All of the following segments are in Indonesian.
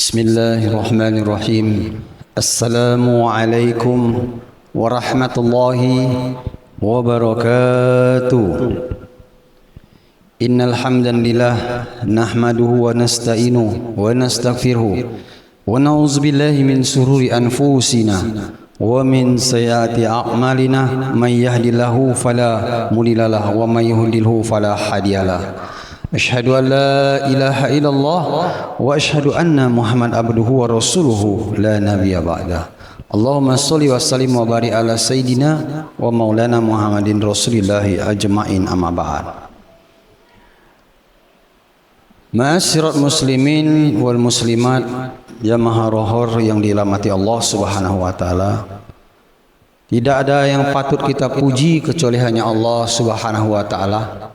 Bismillahirrahmanirrahim. Assalamualaikum warahmatullahi wabarakatuh. Innal hamdalillah nahmaduhu wa nasta'inuhu wa nastaghfiruh wa na'udzu billahi min shururi anfusina wa min sayyiati a'malina may yahdihillahu fala mudilla lahu wa may yudlilhu fala hadiyalah. Asyhadu an la ilaha illallah wa asyhadu anna Muhammad abduhu wa rasuluhu la nabiyya ba'da. Allahumma sholli wa sallim wa barik ala sayyidina wa maulana Muhammadin rasulillahi ajma'in, amma ba'd. Ma'asyiral muslimin wal muslimat, jamaah rohor yang dirahmati Allah Subhanahu wa taala. Tidak ada yang patut kita puji kecuali hanya Allah Subhanahu wa taala,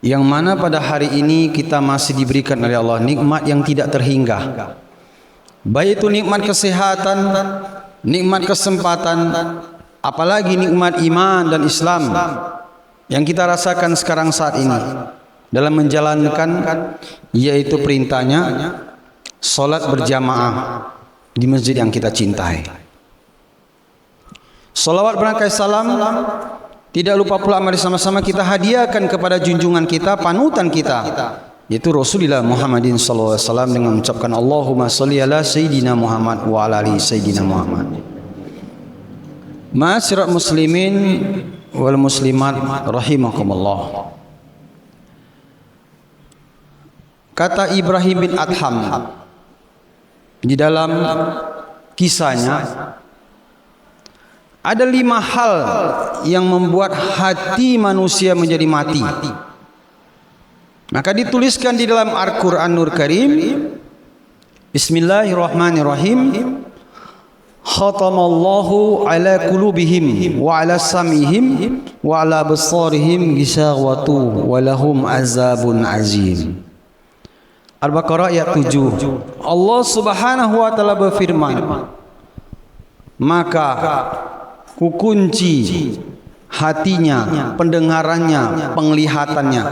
yang mana pada hari ini kita masih diberikan oleh Allah nikmat yang tidak terhingga, baik itu nikmat kesehatan, nikmat kesempatan, apalagi nikmat iman dan Islam yang kita rasakan sekarang saat ini dalam menjalankan, yaitu perintahnya salat berjamaah di masjid yang kita cintai. Salawat berangkai salam tidak lupa pula mari sama-sama kita hadiahkan kepada junjungan kita, panutan kita, yaitu Rasulullah Muhammadin sallallahu alaihi wasallam, dengan mengucapkan Allahumma sholli ala sayyidina Muhammad wa ala ali sayyidina Muhammad. Ma'asyiral muslimin wal muslimat rahimakumullah. Kata Ibrahim bin Adham di dalam kisahnya, ada 5 hal yang membuat hati manusia menjadi mati. Maka dituliskan di dalam Al-Quranul Karim, Bismillahirrahmanirrahim, Khatamallahu ala qulubihim wa ala sam'ihim wa ala absarihim ghishawatu wa lahum azabun azim. Al-Baqarah ayat 7. Allah Subhanahu wa taala berfirman, maka kukunci hatinya, pendengarannya, penglihatannya,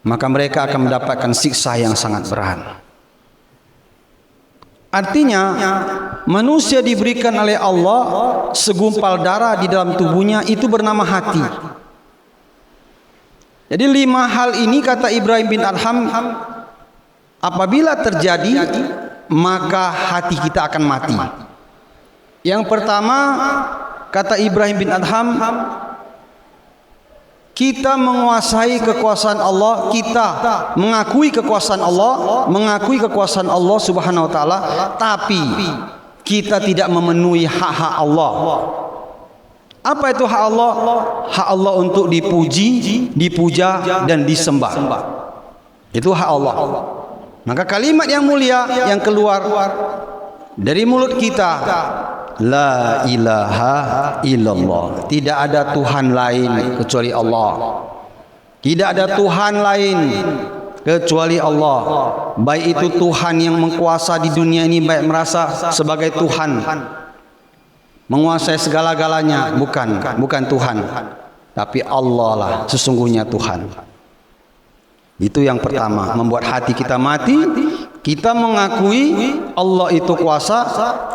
maka mereka akan mendapatkan siksa yang sangat berat. Artinya manusia diberikan oleh Allah segumpal darah di dalam tubuhnya, itu bernama hati. Jadi 5 hal ini kata Ibrahim bin Adham, apabila terjadi maka hati kita akan mati. Yang pertama, kata Ibrahim bin Adham, kita menguasai kekuasaan Allah, kita mengakui kekuasaan Allah, mengakui kekuasaan Allah Subhanahu wa taala, tapi kita tidak memenuhi hak-hak Allah. Apa itu hak Allah? Hak Allah untuk dipuji, dipuja dan disembah. Itu hak Allah. Maka kalimat yang mulia yang keluar dari mulut kita, la ilaha illallah, tidak ada Tuhan lain kecuali Allah. Tidak ada Tuhan lain kecuali Allah. Baik itu Tuhan yang mengkuasa di dunia ini, baik merasa sebagai Tuhan, menguasai segala-galanya, bukan Tuhan, tapi Allah lah sesungguhnya Tuhan. Itu yang pertama, membuat hati kita mati. Kita mengakui Allah itu kuasa,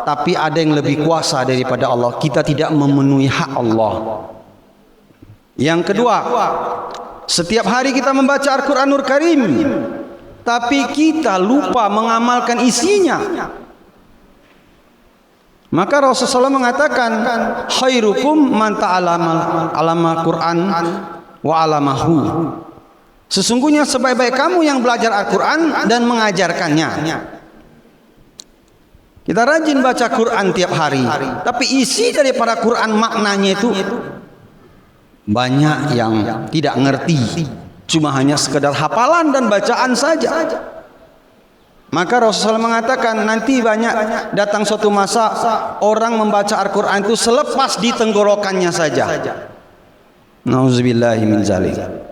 tapi ada yang lebih kuasa daripada Allah. Kita tidak memenuhi hak Allah. Yang kedua, setiap hari kita membaca Al-Quranul Karim, tapi kita lupa mengamalkan isinya. Maka Rasulullah mengatakan, khairukum man ta'allama Quran wa 'allamahu. Sesungguhnya sebaik-baik kamu yang belajar Al-Quran dan mengajarkannya. Kita rajin baca Quran tiap hari, tapi isi daripada Quran, maknanya itu banyak yang tidak ngerti, cuma hanya sekedar hafalan dan bacaan saja. Maka Rasulullah mengatakan, nanti banyak datang suatu masa orang membaca Al-Quran itu selepas di tenggorokannya saja. Nauzubillahi min zalik.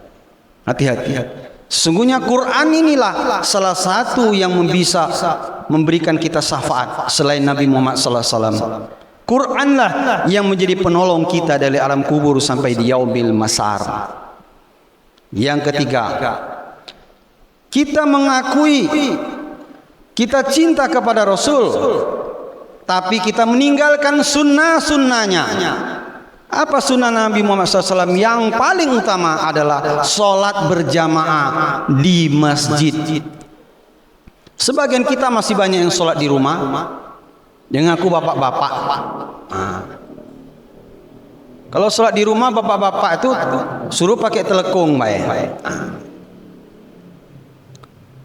Hati-hati. Sesungguhnya Quran inilah salah satu yang bisa memberikan kita syafaat selain Nabi Muhammad sallallahu alaihi wasallam. Quranlah yang menjadi penolong kita dari alam kubur sampai di yaumil masar. Yang ketiga, kita mengakui kita cinta kepada Rasul, tapi kita meninggalkan sunnah-sunnahnya. Apa sunnah Nabi Muhammad SAW? Yang paling utama adalah sholat berjamaah di masjid. Sebagian kita masih banyak yang sholat di rumah, yang aku bapak-bapak. Kalau sholat di rumah bapak-bapak itu suruh pakai telekung, baik.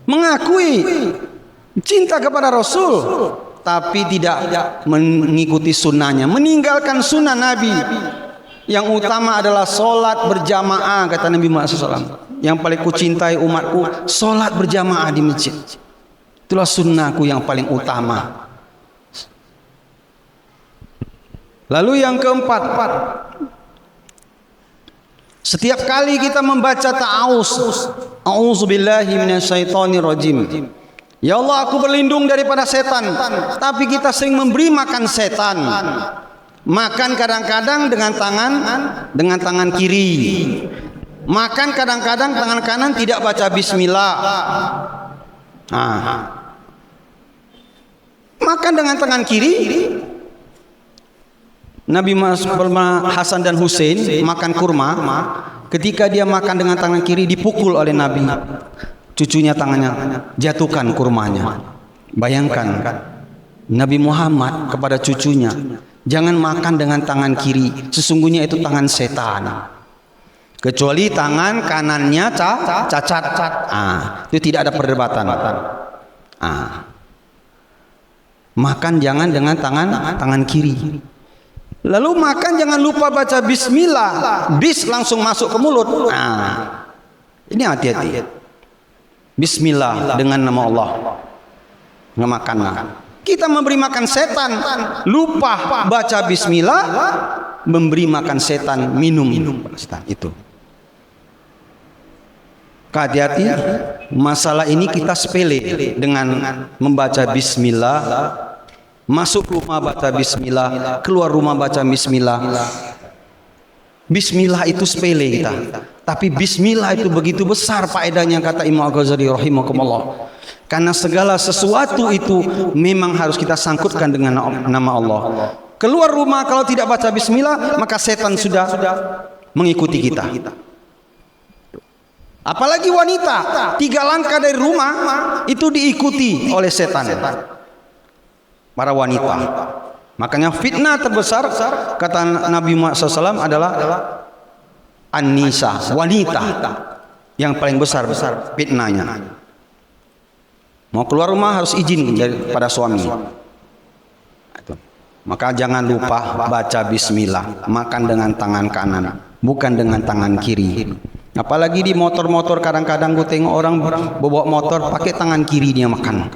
Mengakui cinta kepada Rasul, tapi tidak mengikuti sunnahnya, meninggalkan sunnah Nabi. Yang utama adalah sholat berjamaah, kata Nabi Muhammad SAW. Yang paling kucintai umatku, sholat berjamaah di masjid. Itulah sunnahku yang paling utama. Lalu yang keempat, setiap kali kita membaca ta'awuz, a'udzubillahi minasyaitonirrajim, ya Allah, aku berlindung daripada setan. Tapi kita sering memberi makan setan. Makan kadang-kadang dengan tangan kiri. Makan kadang-kadang tangan kanan tidak baca bismillah. Makan dengan tangan kiri. Nabi Hasan dan Husain makan kurma. Ketika dia makan dengan tangan kiri, dipukul oleh Nabi. Cucunya tangannya jatuhkan kurmanya. Bayangkan Nabi Muhammad kepada cucunya, jangan makan dengan tangan kiri, sesungguhnya itu tangan setan. Kecuali tangan kanannya cacat. Itu tidak ada perdebatan. Makan jangan dengan tangan kiri. Lalu makan jangan lupa baca bismillah. Bis langsung masuk ke mulut. Ini hati-hati. Bismillah dengan nama Allah. Nggak makan. Kita memberi makan setan, lupa baca bismillah, memberi makan setan, minum setan itu. Hati-hati, masalah ini kita sepele dengan membaca bismillah. Masuk rumah baca bismillah, keluar rumah baca bismillah. Bismillah itu sepele kita, tapi bismillah itu begitu besar faedahnya, kata Imam Al-Ghazali rahimakumullah. Karena segala sesuatu itu memang harus kita sangkutkan dengan nama Allah. Keluar rumah kalau tidak baca bismillah, maka setan sudah mengikuti kita. Apalagi wanita, 3 langkah dari rumah itu diikuti oleh setan. Para wanita. Makanya fitnah terbesar, kata Nabi Muhammad SAW, adalah an-nisa, wanita. Yang paling besar fitnahnya. Mau keluar rumah harus izin daripada suami. Maka jangan lupa baca bismillah. Makan dengan tangan kanan, bukan dengan tangan kiri. Apalagi di motor-motor, kadang-kadang gue tengok orang bawa motor pakai tangan kiri dia makan.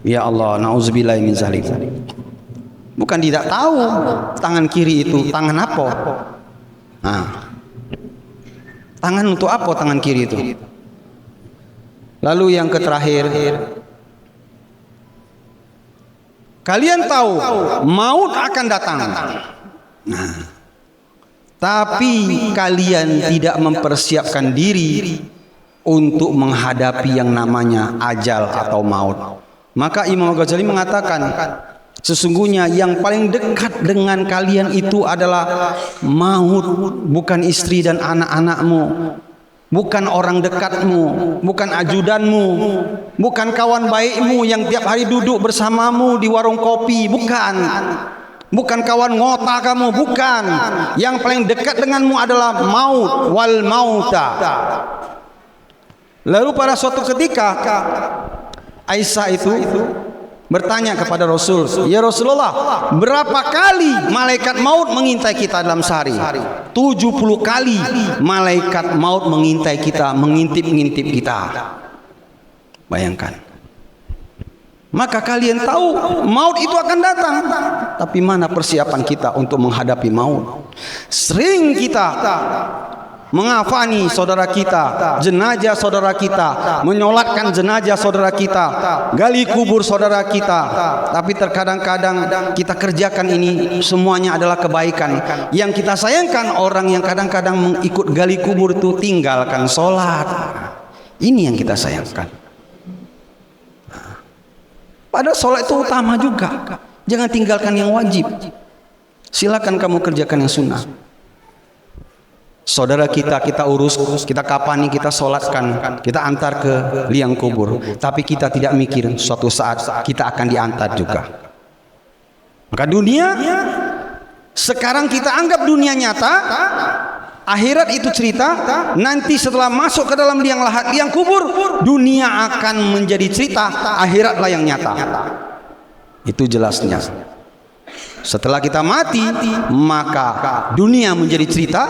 Ya Allah, na'udzubillahi min zalik. Bukan tidak tahu tangan kiri itu tangan apa. Tangan untuk apa tangan kiri itu? Lalu yang terakhir, kalian tahu maut akan datang. Tapi kalian tidak mempersiapkan diri untuk menghadapi yang namanya ajal atau maut. Maka Imam Ghazali mengatakan, sesungguhnya yang paling dekat dengan kalian itu adalah maut, bukan istri dan anak-anakmu, bukan orang dekatmu, bukan ajudanmu, bukan kawan baikmu yang tiap hari duduk bersamamu di warung kopi, bukan kawan ngota kamu, bukan. Yang paling dekat denganmu adalah maut, wal mauta. Lalu pada suatu ketika Aisyah itu bertanya kepada Rasul, ya Rasulullah, berapa kali malaikat maut mengintai kita dalam sehari? 70 kali malaikat maut mengintai kita, mengintip-ngintip kita. Bayangkan. Maka kalian tahu maut itu akan datang, tapi mana persiapan kita untuk menghadapi maut? Sering kita mengafani saudara kita, jenazah saudara kita, menyolatkan jenazah saudara kita, gali kubur saudara kita. Tapi terkadang-kadang kita kerjakan ini semuanya adalah kebaikan. Yang kita sayangkan orang yang kadang-kadang mengikut gali kubur itu tinggalkan sholat. Ini yang kita sayangkan. Padahal sholat itu utama juga. Jangan tinggalkan yang wajib. Silakan kamu kerjakan yang sunnah. Saudara kita urus, kita kapani, kita sholatkan, kita antar ke liang kubur. Tapi kita tidak mikir suatu saat kita akan diantar juga. Maka dunia, sekarang kita anggap dunia nyata. Akhirat itu cerita. Nanti setelah masuk ke dalam liang lahat, liang kubur, dunia akan menjadi cerita. Akhiratlah yang nyata. Itu jelasnya. Setelah kita mati, maka dunia menjadi cerita,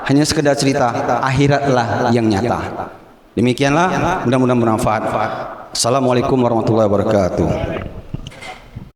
hanya sekedar cerita. Akhiratlah yang nyata. Demikianlah, mudah-mudahan bermanfaat. Assalamualaikum warahmatullahi wabarakatuh.